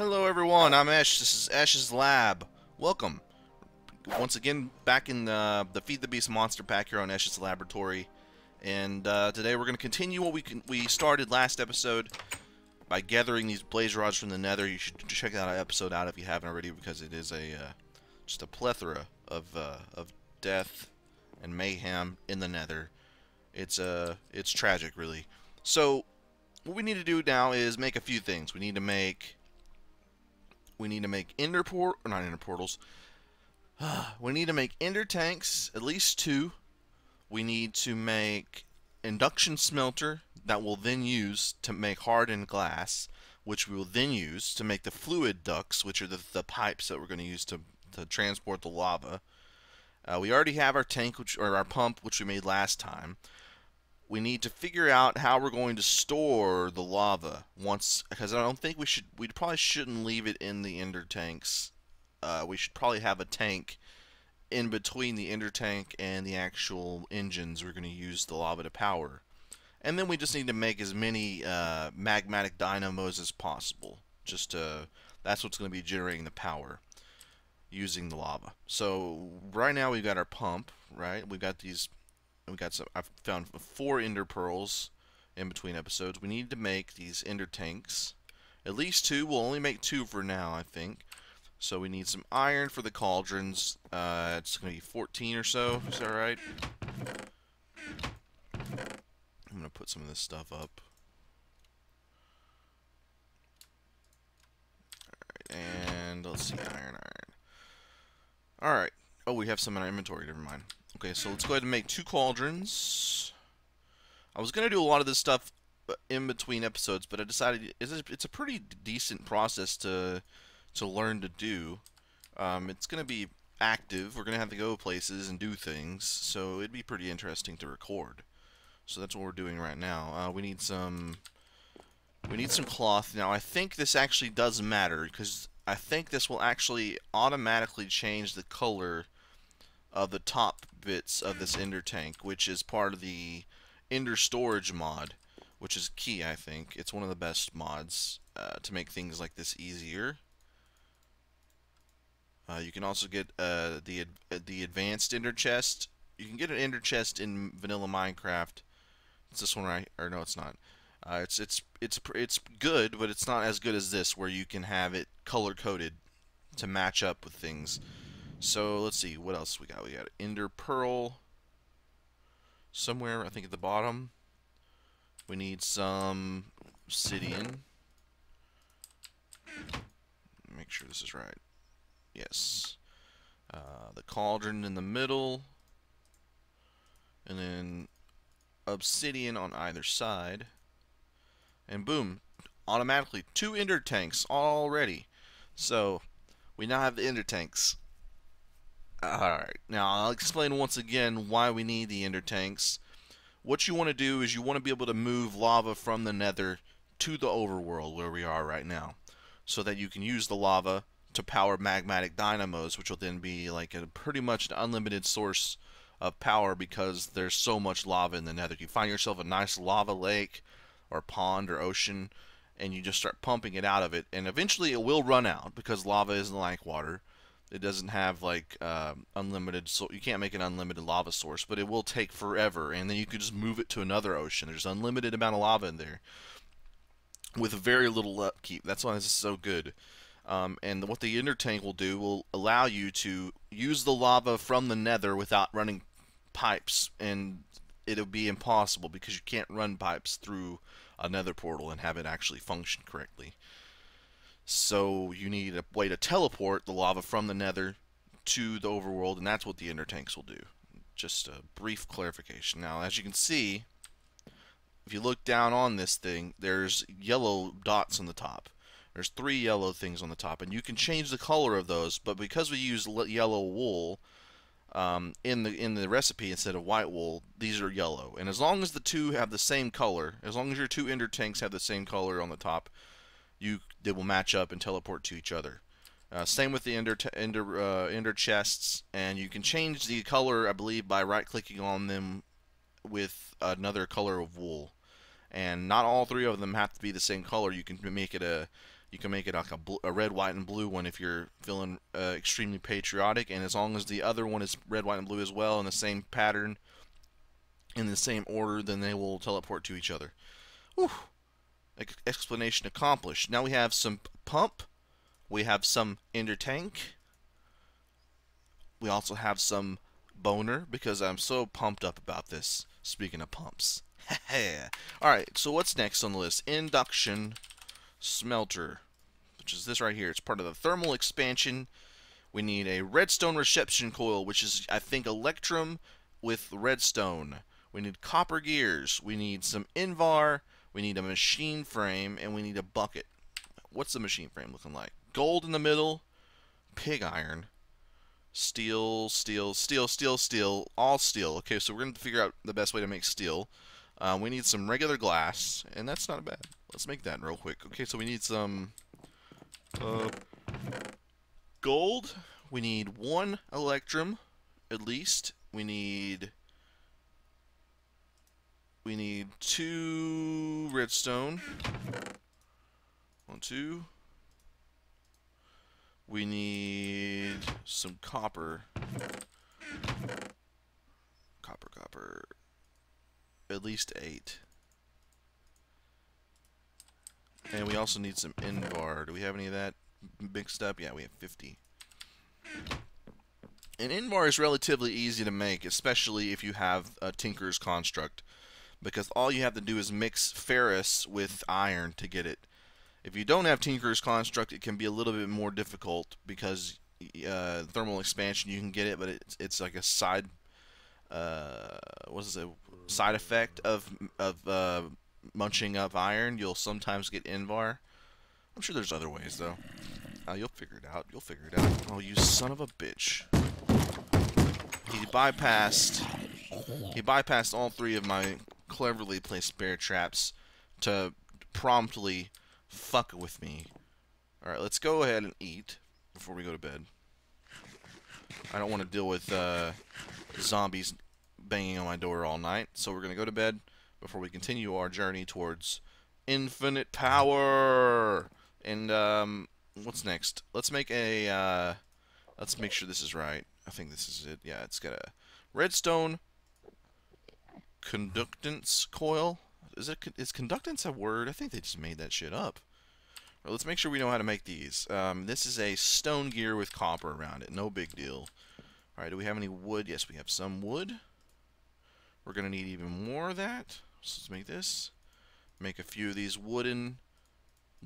Hello everyone, I'm Esh. This is Esh's Lab. Welcome. Once again, back in the Feed the Beast monster pack here on Esh's Laboratory. And today we're going to continue what we started last episode by gathering these blaze rods from the nether. You should check that episode out if you haven't already, because it is just a plethora of death and mayhem in the nether. It's tragic, really. So what we need to do now is make a few things. We need to make ender portals. We need to make ender tanks, at least 2. We need to make induction smelter that we'll then use to make hardened glass, which we will then use to make the fluid ducts, which are the pipes that we're going to use to transport the lava. We already have our tank, or our pump, which we made last time. We need to figure out how we're going to store the lava because I don't think we probably shouldn't leave it in the ender tanks. We should probably have a tank in between the ender tank and the actual engines we're going to use the lava to power. And then we just need to make as many magmatic dynamos as possible. That's what's going to be generating the power using the lava. So right now we've got our pump, right? I've found 4 ender pearls in between episodes. We need to make these ender tanks. At least 2. We'll only make 2 for now, I think. So we need some iron for the cauldrons. It's going to be 14 or so. Is that right? I'm going to put some of this stuff up. Alright, and let's see. Iron. Alright. Oh, we have some in our inventory. Never mind. Okay, so let's go ahead and make 2 cauldrons. I was going to do a lot of this stuff in between episodes, but I decided it's a pretty decent process to learn to do. It's going to be active. We're going to have to go places and do things, so it'd be pretty interesting to record. So that's what we're doing right now. We need some cloth. Now, I think this actually does matter, because I think this will actually automatically change the color of the top bits of this ender tank, which is part of the ender storage mod, which is key. I think it's one of the best mods to make things like this easier. You can also get the advanced ender chest. You can get an ender chest in vanilla Minecraft. It's this one, right? Or no, it's not. It's good, but it's not as good as this, where you can have it color coded to match up with things. So let's see, what else we got? We got ender pearl somewhere, I think at the bottom. We need some obsidian. Make sure this is right. Yes. The cauldron in the middle. And then obsidian on either side. And boom, automatically 2 ender tanks already. So we now have the ender tanks. Alright, now I'll explain once again why we need the ender tanks. What you want to do is you want to be able to move lava from the nether to the overworld, where we are right now, so that you can use the lava to power magmatic dynamos, which will then be like pretty much an unlimited source of power, because there's so much lava in the nether. You find yourself a nice lava lake or pond or ocean, and you just start pumping it out of it, and eventually it will run out, because lava isn't like water. It doesn't have like unlimited, so you can't make an unlimited lava source, but it will take forever, and then you can just move it to another ocean. There's an unlimited amount of lava in there with very little upkeep. That's why this is so good. And what the ender tank will do will allow you to use the lava from the nether without running pipes, and it'll be impossible because you can't run pipes through a nether portal and have it actually function correctly. So you need a way to teleport the lava from the nether to the overworld, and that's what the ender tanks will do. Just a brief clarification. Now, as you can see, if you look down on this thing, there's yellow dots on the top. There's 3 yellow things on the top, and you can change the color of those, but because we use yellow wool in the recipe instead of white wool, these are yellow. And as long as the 2 have the same color, as long as your 2 ender tanks have the same color on the top, they will match up and teleport to each other. Same with the ender chests, and you can change the color, I believe, by right-clicking on them with another color of wool. And not all 3 of them have to be the same color. You can make it a You can make it like a red, white, and blue one if you're feeling extremely patriotic, and as long as the other one is red, white, and blue as well in the same pattern, in the same order, then they will teleport to each other. Whew. Explanation accomplished. Now we have some pump. We have some ender tank. We also have some boner because I'm so pumped up about this. Speaking of pumps. Alright, so what's next on the list? Induction smelter, which is this right here. It's part of the thermal expansion. We need a redstone reception coil, which is, I think, electrum with redstone. We need copper gears. We need some invar. We need a machine frame, and we need a bucket. What's the machine frame looking like? Gold in the middle, pig iron, steel, steel, steel, steel, steel, all steel. Okay, so we're going to figure out the best way to make steel. We need some regular glass, and that's not bad. Let's make that real quick. Okay, so we need some gold. We need 1 electrum, at least. We need 2 redstone. 1, 2. We need some copper. Copper. At least 8. And we also need some invar. Do we have any of that mixed up? Yeah, we have 50. An invar is relatively easy to make, especially if you have a Tinker's Construct, because all you have to do is mix ferrous with iron to get it. If you don't have Tinker's Construct, it can be a little bit more difficult because thermal expansion, you can get it, but it's like a side side effect of munching up iron. You'll sometimes get invar. I'm sure there's other ways though. You'll figure it out. You'll figure it out. Oh, you son of a bitch! He bypassed all 3 of my cleverly placed bear traps to promptly fuck with me. All right, let's go ahead and eat before we go to bed. I don't want to deal with zombies banging on my door all night, so we're gonna go to bed before we continue our journey towards infinite power. And what's next? Let's make a let's make sure this is right. I think this is it. Yeah, it's got a redstone conductance coil. Is conductance a word? I think they just made that shit up. Well, let's make sure we know how to make these. This is a stone gear with copper around it. No big deal. Alright, do we have any wood? Yes, we have some wood. We're going to need even more of that. So let's make this. Make a few of these wooden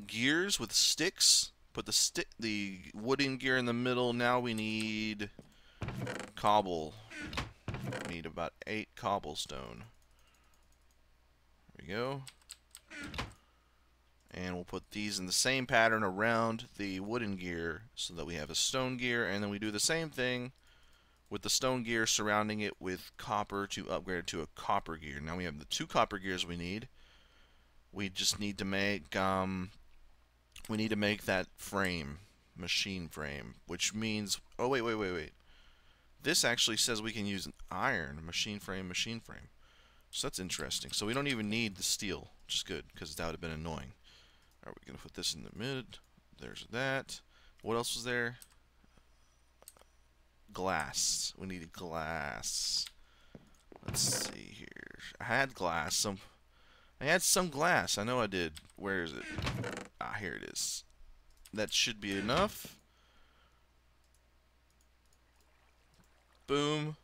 gears with sticks. Put the wooden gear in the middle. Now we need cobble. We need about 8 cobblestone. There we go. And we'll put these in the same pattern around the wooden gear so that we have a stone gear, and then we do the same thing with the stone gear surrounding it with copper to upgrade it to a copper gear. Now we have the 2 copper gears we need. We just need to make that frame, machine frame, which means, oh wait. This actually says we can use an iron, machine frame. So that's interesting. So we don't even need the steel, which is good, because that would have been annoying. Alright, we're going to put this in the mid. There's that. What else was there? Glass. We needed glass. Let's see here. I had glass. I had some glass. I know I did. Where is it? Ah, here it is. That should be enough. Boom.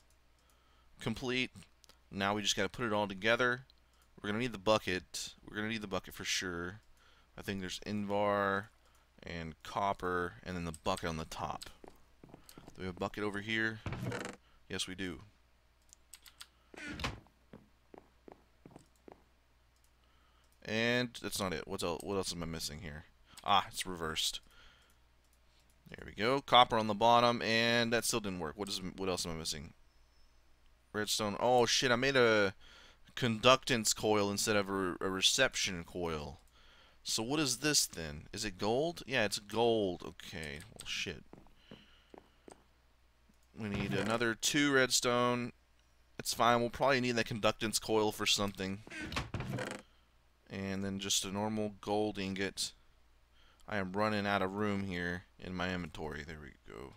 Complete. Now we just got to put it all together. We're going to need the bucket. We're going to need the bucket for sure. I think there's invar and copper and then the bucket on the top. Do we have a bucket over here? Yes, we do. And that's not it. What else am I missing here? Ah, it's reversed. There we go. Copper on the bottom, and that still didn't work. What else am I missing? Redstone. Oh shit! I made a conductance coil instead of a reception coil. So what is this then? Is it gold? Yeah, it's gold. Okay. Well, shit. We need another 2 redstone. It's fine. We'll probably need that conductance coil for something. And then just a normal gold ingot. I am running out of room here in my inventory. There we go.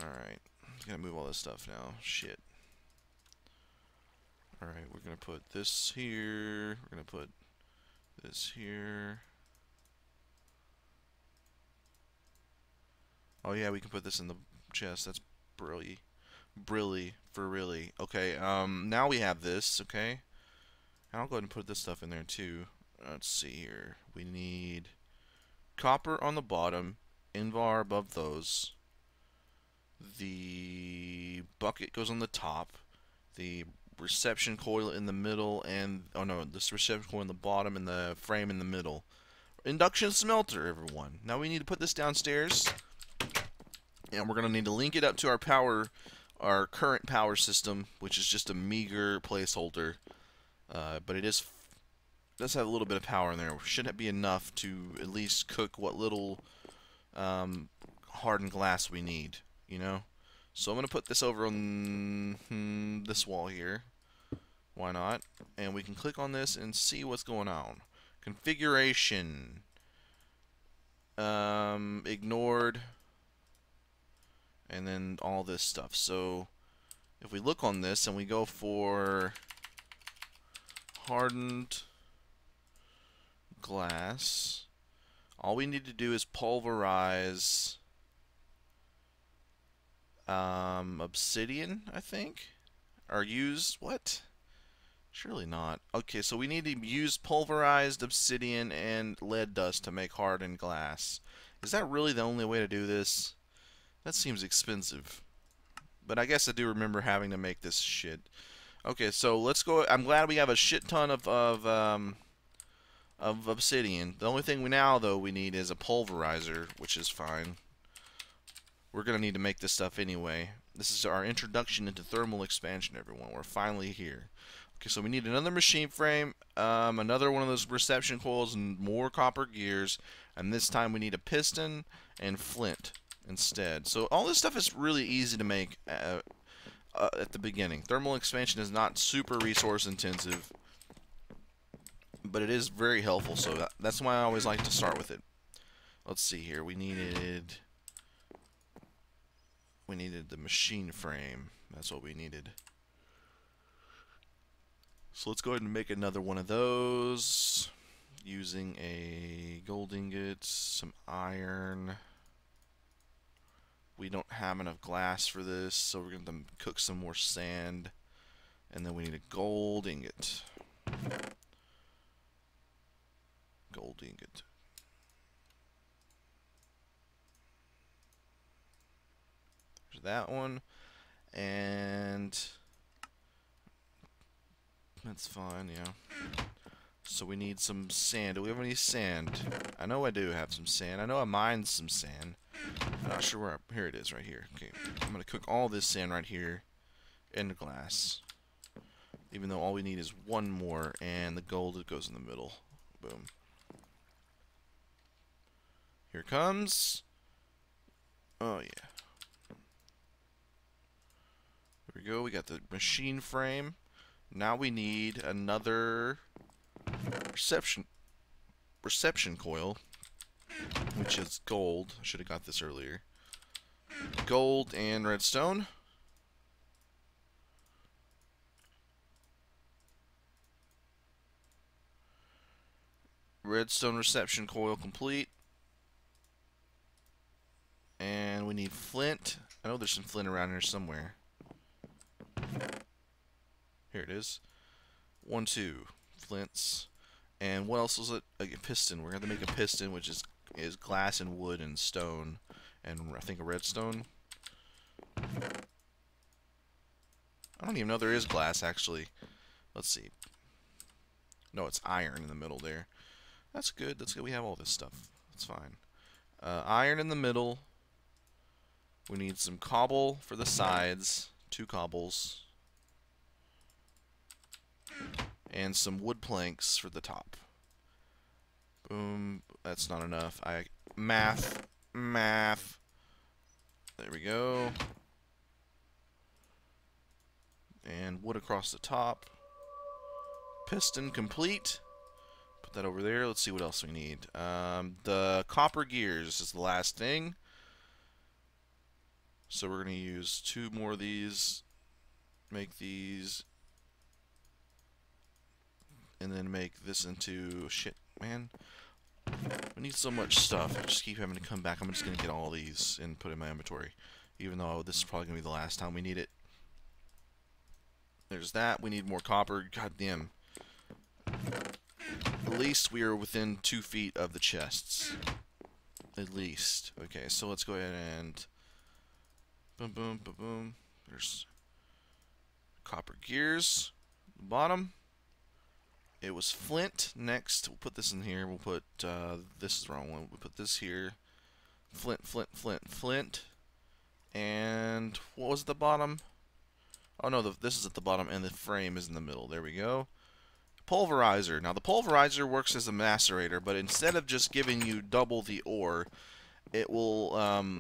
Alright. Gotta move all this stuff now. Shit. Alright, we're gonna put this here. We're gonna put this here. Oh yeah, we can put this in the chest. That's brilliant. Brilly for really. Okay, now we have this, okay? And I'll go ahead and put this stuff in there too. Let's see here. We need copper on the bottom, invar above those. The bucket goes on the top. The reception coil in the middle, and oh no, this reception coil in the bottom and the frame in the middle. Induction smelter, everyone. Now we need to put this downstairs, and we're gonna need to link it up to our current power system, which is just a meager placeholder, but it does have a little bit of power in there. Should be enough to at least cook what little hardened glass we need, you know. So I'm gonna put this over on this wall here. Why not? And we can click on this and see what's going on. Configuration. Ignored. And then all this stuff. So if we look on this and we go for hardened glass, all we need to do is pulverize obsidian, I think, or use what? Surely not. Okay, so we need to use pulverized obsidian and lead dust to make hardened glass. Is that really the only way to do this? That seems expensive. But I guess I do remember having to make this shit. Okay, so let's go. I'm glad we have a shit ton of obsidian. The only thing we need is a pulverizer, which is fine. We're gonna need to make this stuff anyway. This is our introduction into thermal expansion, everyone. We're finally here. Okay, so we need another machine frame, another one of those reception coils, and more copper gears. And this time we need a piston and flint instead. So all this stuff is really easy to make at the beginning. Thermal expansion is not super resource intensive, but it is very helpful. So that's why I always like to start with it. Let's see here. We needed the machine frame. That's what we needed. So let's go ahead and make another one of those using a gold ingot, some iron. We don't have enough glass for this, so we're going to cook some more sand. And then we need a gold ingot. Gold ingot. There's that one. And that's fine, yeah. So we need some sand. Do we have any sand? I know I do have some sand. I know I mined some sand. I'm not sure where. Here it is, right here. Okay, I'm gonna cook all this sand right here in the glass. Even though all we need is one more, and the gold that goes in the middle. Boom. Here it comes. Oh yeah. There we go. We got the machine frame. Now we need another reception coil, which is gold. I should have got this earlier. Gold and redstone. Redstone reception coil complete. And we need flint. I know there's some flint around here somewhere. Here it is. 1, 2 flints. And what else was it? A piston. We're going to make a piston, which is glass and wood and stone. And I think a redstone. I don't even know there is glass, actually. Let's see. No, it's iron in the middle there. That's good. That's good. We have all this stuff. That's fine. Iron in the middle. We need some cobble for the sides. 2 cobbles. And some wood planks for the top. Boom. That's not enough. Math. There we go. And wood across the top. Piston complete. Put that over there. Let's see what else we need. The copper gears is the last thing. So we're going to use 2 more of these. Make these. And then make this into... Shit, man. We need so much stuff. I just keep having to come back. I'm just going to get all these and put in my inventory. Even though this is probably going to be the last time we need it. There's that. We need more copper. God damn. At least we are within 2 feet of the chests. At least. Okay, so let's go ahead and... Boom, boom, boom, boom. There's copper gears. Bottom. It was flint. Next, we'll put this in here. We'll put, this is the wrong one. We'll put this here. Flint, flint, flint, flint. And what was at the bottom? Oh no, this is at the bottom and the frame is in the middle. There we go. Pulverizer. Now the pulverizer works as a macerator, but instead of just giving you double the ore, it will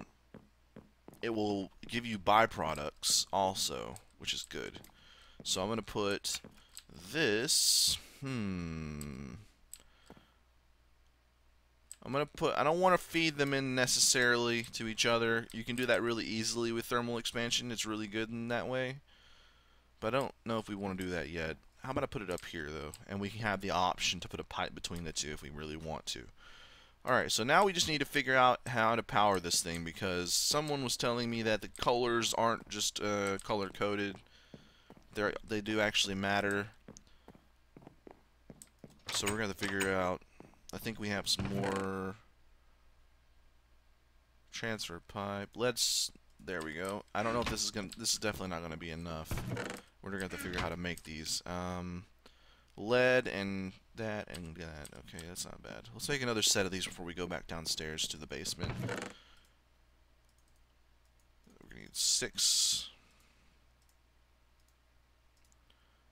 give you byproducts also, which is good. So I'm going to put this... I don't want to feed them in necessarily to each other. You can do that really easily with thermal expansion. It's really good in that way. But I don't know if we want to do that yet. How about I put it up here, though? And we can have the option to put a pipe between the two if we really want to. Alright, so now we just need to figure out how to power this thing, because someone was telling me that the colors aren't just color-coded. They do actually matter. So we're going to figure out... I think we have some more transfer pipe. There we go. I don't know if this is definitely not gonna be enough. We're gonna have to figure out how to make these. Lead and that and that. Okay, that's not bad. Let's make another set of these before we go back downstairs to the basement. We're gonna need 6.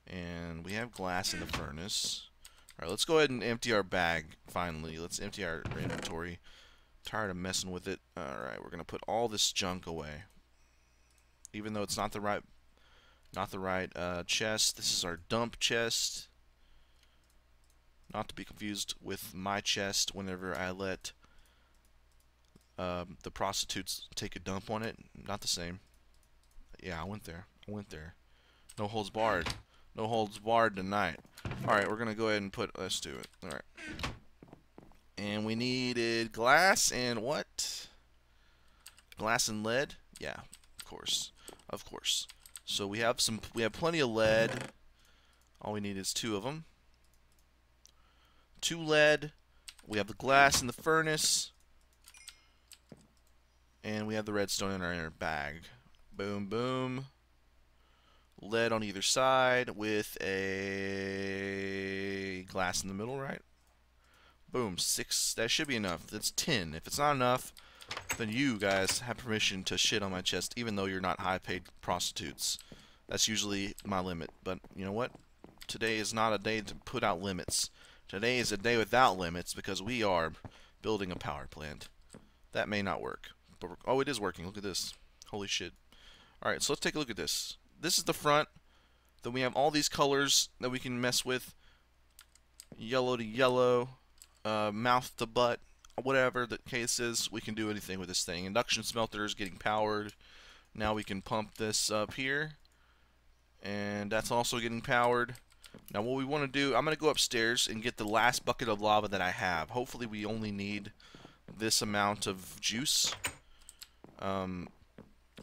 And we have glass in the furnace. Alright, let's go ahead and empty our bag, finally. Let's empty our inventory. Tired of messing with it. Alright, we're going to put all this junk away. Even though it's not the right chest. This is our dump chest. Not to be confused with my chest whenever I let the prostitutes take a dump on it. Not the same. Yeah, I went there. No holds barred. No holds barred tonight. Alright, we're going to go ahead and let's do it. Alright. And we needed glass and what? Glass and lead? Yeah, of course. Of course. So we have plenty of lead. All we need is 2 of them. 2 lead. We have the glass in the furnace. And we have the redstone in our bag. Boom, boom. Lead on either side with a glass in the middle, right? Boom, 6. That should be enough. That's 10. If it's not enough, then you guys have permission to shit on my chest, even though you're not high-paid prostitutes. That's usually my limit. But you know what? Today is not a day to put out limits. Today is a day without limits because we are building a power plant. That may not work. But oh, it is working. Look at this. Holy shit. Alright, so let's take a look at this. This is the front. Then we have all these colors that we can mess with. Yellow to yellow, mouth to butt, whatever the case is, we can do anything with this thing. Induction smelter is getting powered. Now we can pump this up here. And that's also getting powered. Now what we want to do, I'm going to go upstairs and get the last bucket of lava that I have. Hopefully we only need this amount of juice.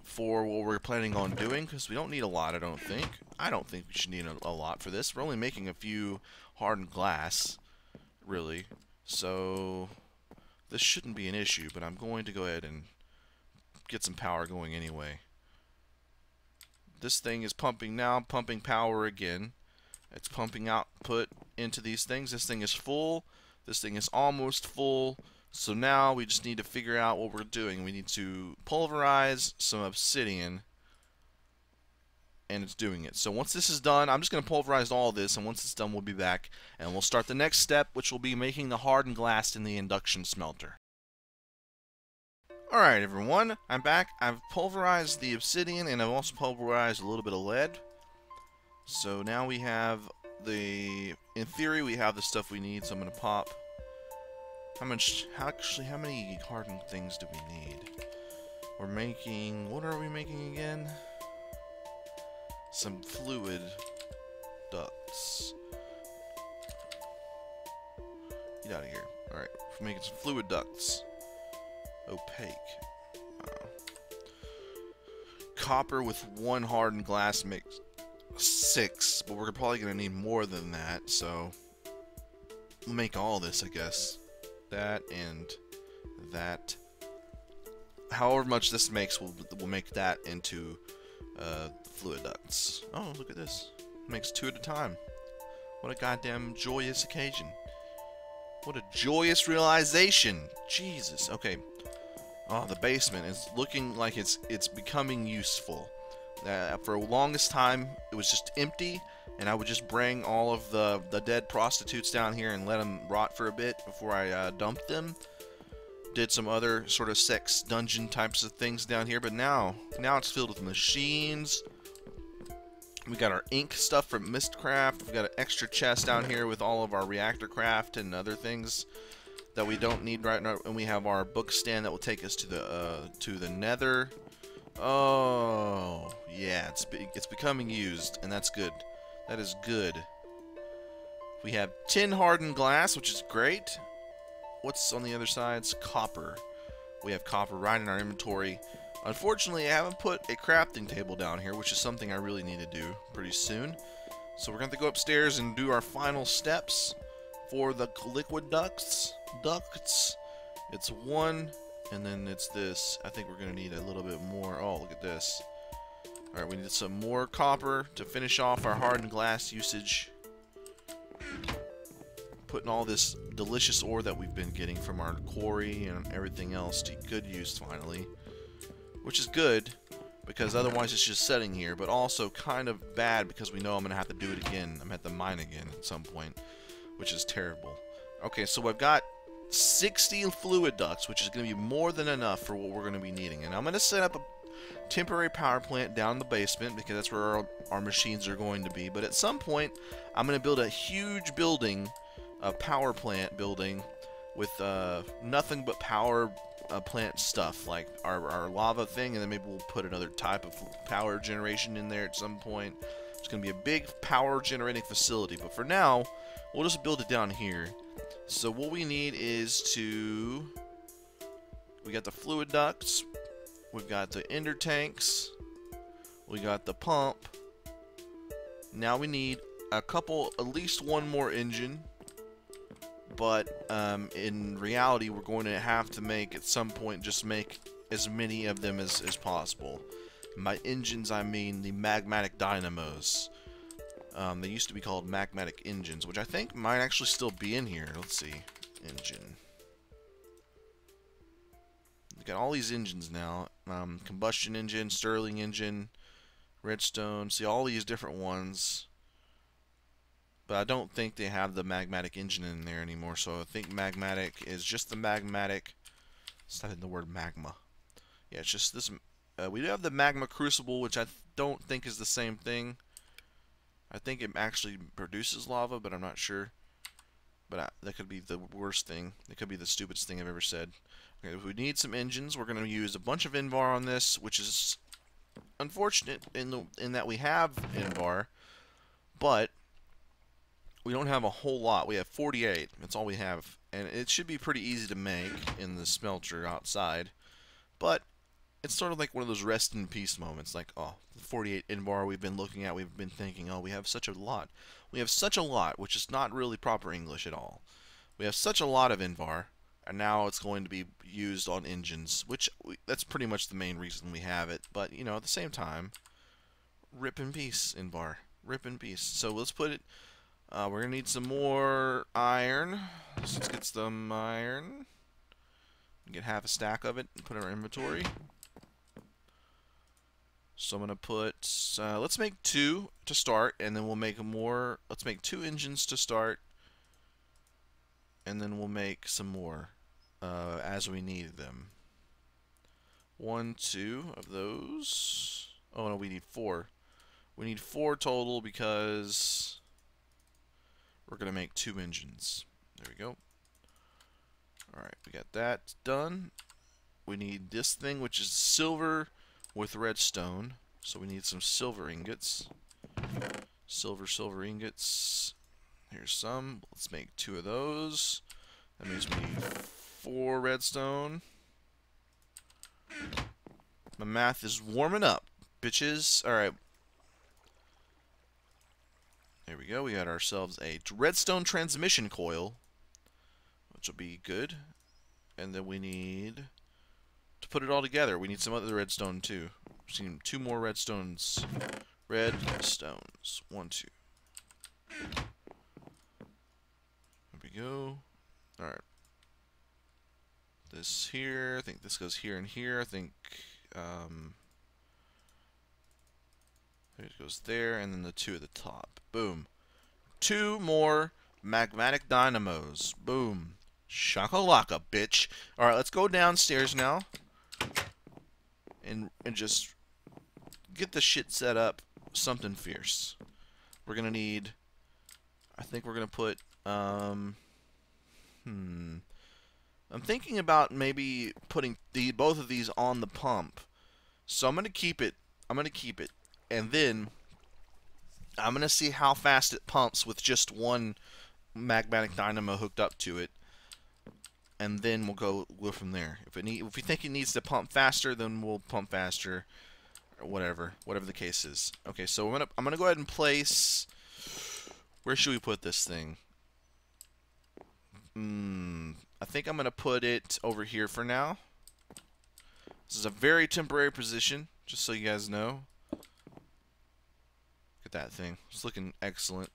For what we're planning on doing, because we don't need a lot, I don't think. I don't think we should need a lot for this. We're only making a few hardened glass, really. So, this shouldn't be an issue, but I'm going to go ahead and get some power going anyway. This thing is pumping now, pumping power again. It's pumping output into these things. This thing is full. This thing is almost full. So now we just need to figure out what we're doing. We need to pulverize some obsidian, and it's doing it. So once this is done, I'm just going to pulverize all this, and once it's done, we'll be back, and we'll start the next step, which will be making the hardened glass in the induction smelter. Alright everyone, I'm back. I've pulverized the obsidian, and I've also pulverized a little bit of lead. So now we have in theory, we have the stuff we need, so I'm gonna pop. How many hardened things do we need? We're making, what are we making again? Some fluid ducts. Get out of here. Alright, we're making some fluid ducts. Opaque. Copper with 1 hardened glass makes 6, but we're probably going to need more than that, so we'll make all this, I guess. That and that. However much this makes, we'll make that into fluid ducts. Oh, look at this. Makes 2 at a time. What a goddamn joyous occasion. What a joyous realization. Jesus. Okay. Oh, the basement is looking like it's becoming useful. For the longest time, it was just empty, and I would just bring all of the dead prostitutes down here and let them rot for a bit before I dumped them. Did some other sort of sex dungeon types of things down here, but now it's filled with machines. We got our ink stuff from Mistcraft. We've got an extra chest down here with all of our reactor craft and other things that we don't need right now, and we have our book stand that will take us to the nether. Oh, yeah, it's becoming used, and that's good. That is good. We have tin hardened glass, which is great. What's on the other side? It's copper. We have copper right in our inventory. Unfortunately, I haven't put a crafting table down here, which is something I really need to do pretty soon. So we're going to go upstairs and do our final steps for the liquid ducts. It's 1, and then it's this. I think we're going to need a little bit more. Oh, look at this. Alright, we need some more copper to finish off our hardened glass usage. Putting all this delicious ore that we've been getting from our quarry and everything else to good use finally. Which is good, because otherwise it's just sitting here, but also kind of bad because we know I'm going to have to do it again. I'm going to have to mine again at some point, which is terrible. Okay, so I've got 60 fluid ducts, which is going to be more than enough for what we're going to be needing. And I'm going to set up a temporary power plant down in the basement, because that's where our machines are going to be. But at some point, I'm going to build a huge building, a power plant building, with nothing but power plant stuff, like our lava thing, and then maybe we'll put another type of power generation in there at some point. It's going to be a big power generating facility, but for now, we'll just build it down here. So what we need is we got the fluid ducts, we've got the ender tanks, we got the pump. Now we need at least 1 more engine. But in reality, we're going to have to make, at some point, just make as many of them as possible. By engines, I mean the Magmatic dynamos. They used to be called Magmatic engines, which I think might actually still be in here. Let's see. Engine. We've got all these engines now. Combustion engine, Stirling engine, redstone. See, all these different ones. But I don't think they have the Magmatic engine in there anymore, so I think Magmatic is just the Magmatic. It's not in the word magma. Yeah, it's just this. We do have the Magma Crucible, which I don't think is the same thing. I think it actually produces lava, but I'm not sure. But that could be the worst thing. It could be the stupidest thing I've ever said. Okay, if we need some engines, we're going to use a bunch of Invar on this, which is unfortunate in that we have Invar, but we don't have a whole lot. We have 48. That's all we have. And it should be pretty easy to make in the smelter outside. But it's sort of like one of those rest in peace moments. Like, oh, the 48 Invar we've been looking at, we've been thinking, oh, we have such a lot. We have such a lot, which is not really proper English at all. We have such a lot of Invar, and now it's going to be used on engines, which that's pretty much the main reason we have it. But, you know, at the same time, rip in peace, Invar. Rip in peace. So let's put it... we're going to need some more iron. So let's get some iron. Get half a stack of it and put it in our inventory. So I'm going to put... let's make 2 to start, and then we'll make more... Let's make 2 engines to start, and then we'll make some more as we need them. 1, 2 of those. Oh, no, we need 4. We need 4 total because... we're going to make 2 engines. There we go. Alright, we got that done. We need this thing, which is silver with redstone. So we need some silver ingots. Silver ingots. Here's some. Let's make 2 of those. That means we need 4 redstone. My math is warming up, bitches. Alright. There we go. We got ourselves a redstone transmission coil, which will be good. And then we need to put it all together. We need some other redstone too. We need 2 more redstones. Redstones. 1, 2. There we go. Alright. This here. I think this goes here and here. I think it goes there, and then the 2 at the top. Boom. 2 more magmatic dynamos. Boom. Shakalaka, bitch. Alright, let's go downstairs now. And just get the shit set up. Something fierce. We're gonna need... I think we're gonna put... I'm thinking about maybe putting both of these on the pump. So I'm gonna keep it. And then I'm gonna see how fast it pumps with just one magmatic dynamo hooked up to it. And then we'll go from there. If we think it needs to pump faster, then we'll pump faster, or whatever the case is. Okay, so I'm gonna go ahead and place. Where should we put this thing? I think I'm gonna put it over here for now. This is a very temporary position, just so you guys know. Look at that thing. It's looking excellent.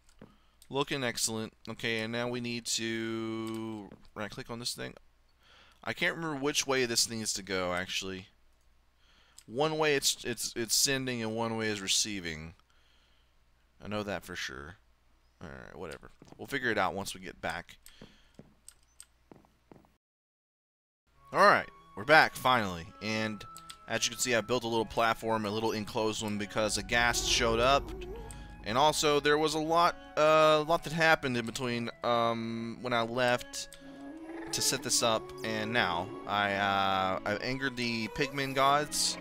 Looking excellent. Okay, and now we need to right-click on this thing. I can't remember which way this thing is to go, actually. One way it's sending, and one way is receiving. I know that for sure. Alright, whatever. We'll figure it out once we get back. Alright, we're back, finally. And as you can see, I built a little platform, a little enclosed one, because a ghast showed up. And also, there was a lot that happened in between when I left to set this up and now. I angered the pigmen gods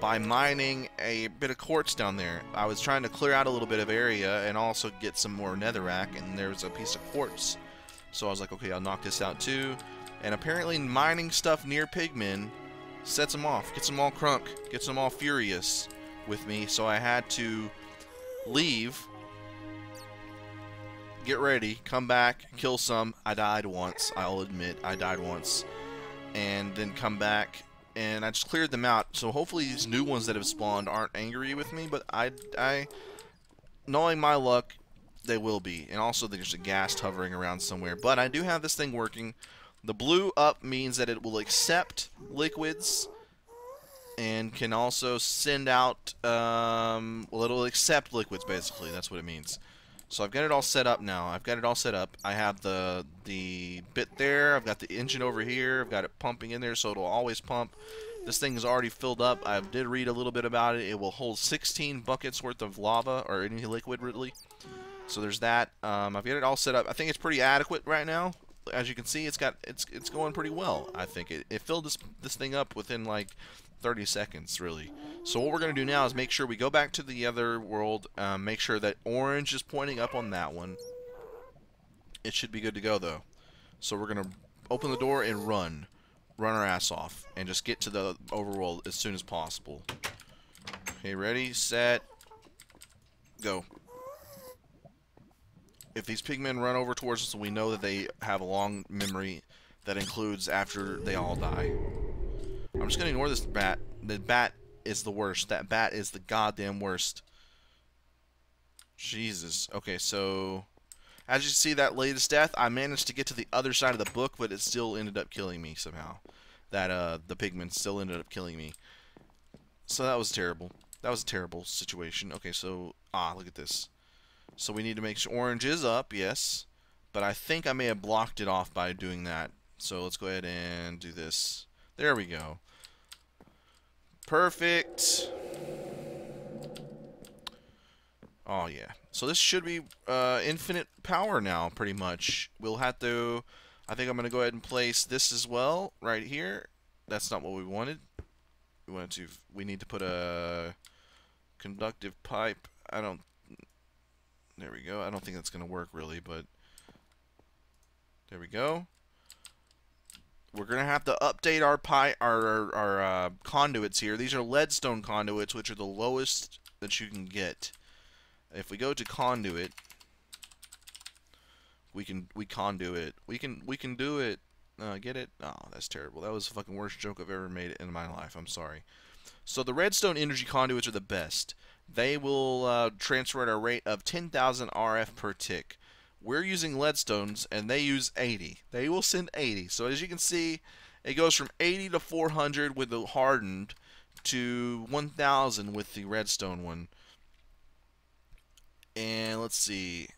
by mining a bit of quartz down there. I was trying to clear out a little bit of area and also get some more netherrack, and there was a piece of quartz. So I was like, okay, I'll knock this out too. And apparently mining stuff near pigmen sets them off, gets them all crunk, gets them all furious with me. So I had to leave, get ready, come back, kill some. I died once, I'll admit, I died once. And then come back, and I just cleared them out. So hopefully these new ones that have spawned aren't angry with me, but I knowing my luck, they will be. And also there's a ghast hovering around somewhere. But I do have this thing working. The blue up means that it will accept liquids and can also send out, well, it'll accept liquids, basically. That's what it means. So I've got it all set up now. I have the bit there. I've got the engine over here. I've got it pumping in there, so it'll always pump. This thing is already filled up. I did read a little bit about it. It will hold 16 buckets worth of lava, or any liquid, really. So there's that. I've got it all set up. I think it's pretty adequate right now. As you can see, it's going pretty well. I think it filled this thing up within like 30 seconds, really. So what we're going to do now is make sure we go back to the other world, make sure that orange is pointing up on that one. It should be good to go, though. So we're going to open the door and run our ass off, and just get to the overworld as soon as possible. Okay, ready, set, go. If these pigmen run over towards us, we know that they have a long memory that includes after they all die. I'm just going to ignore this bat. The bat is the worst. That bat is the goddamn worst. Jesus. Okay, so as you see, that latest death, I managed to get to the other side of the book, but it still ended up killing me somehow. The pigmen still ended up killing me. So that was terrible. That was a terrible situation. Okay, so look at this. So we need to make sure orange is up, yes. But I think I may have blocked it off by doing that. So let's go ahead and do this. There we go. Perfect. Oh, yeah. So this should be infinite power now, pretty much. We'll have to... I think I'm going to go ahead and place this as well, right here. That's not what we wanted. We need to put a conductive pipe. There we go. I don't think that's going to work really, but there we go. We're going to have to update our conduits here. These are leadstone conduits, which are the lowest that you can get. If we go to conduit, we can do it. Get it? Oh, that's terrible. That was the fucking worst joke I've ever made in my life. I'm sorry. So the redstone energy conduits are the best. They will transfer at a rate of 10,000 RF per tick. We're using leadstones, and they use 80. They will send 80. So as you can see, it goes from 80 to 400 with the hardened to 1,000 with the redstone one. And let's see.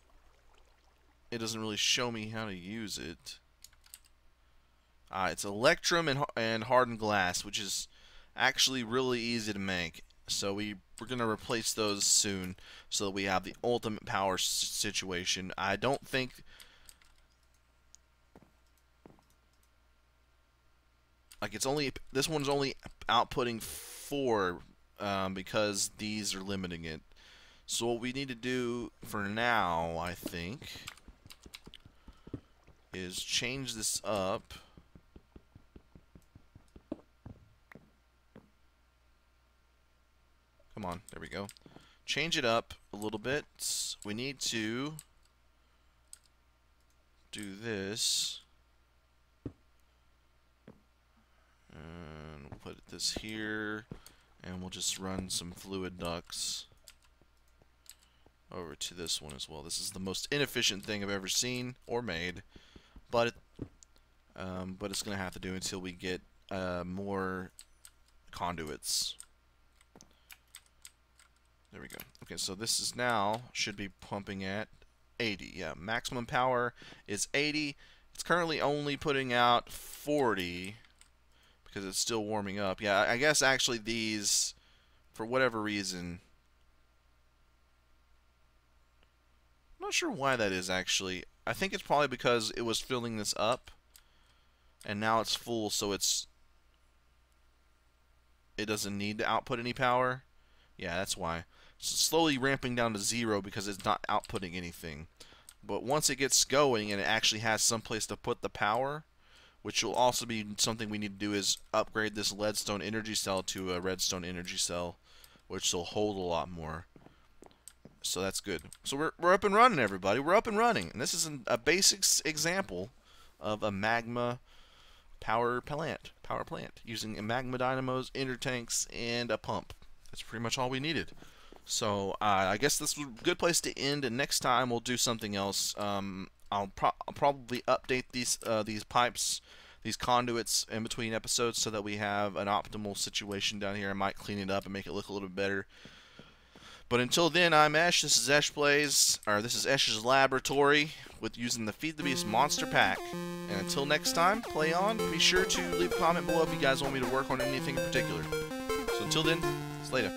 It doesn't really show me how to use it. It's electrum and hardened glass, which is actually really easy to make. So we're going to replace those soon so that we have the ultimate power situation. I don't think... This one's only outputting 4 because these are limiting it. So what we need to do for now, I think, is change this up. Come on, there we go. Change it up a little bit. We need to do this. And we'll put this here. And we'll just run some fluid ducts over to this one as well. This is the most inefficient thing I've ever seen or made, but it's gonna have to do until we get more conduits. There we go. Okay, so this is now should be pumping at 80. Yeah, maximum power is 80. It's currently only putting out 40 because it's still warming up. Yeah, I guess actually these, for whatever reason, I'm not sure why that is actually. I think it's probably because it was filling this up and now it's full, so it doesn't need to output any power. Yeah, that's why. It's slowly ramping down to 0 because it's not outputting anything. But once it gets going and it actually has some place to put the power, which will also be something we need to do, is upgrade this leadstone energy cell to a redstone energy cell, which will hold a lot more. So that's good. So we're up and running, everybody. We're up and running. And this is a basic example of a magma power plant using a magma dynamos, intertanks, and a pump. That's pretty much all we needed. So I guess this was a good place to end, and next time we'll do something else. I'll probably update these pipes, these conduits in between episodes so that we have an optimal situation down here. I might clean it up and make it look a little bit better. But until then, I'm Esh. This is EchPlays, or this is Esh's Laboratory with using the Feed the Beast Monster Pack. And until next time, play on. Be sure to leave a comment below if you guys want me to work on anything in particular. So until then, see you later.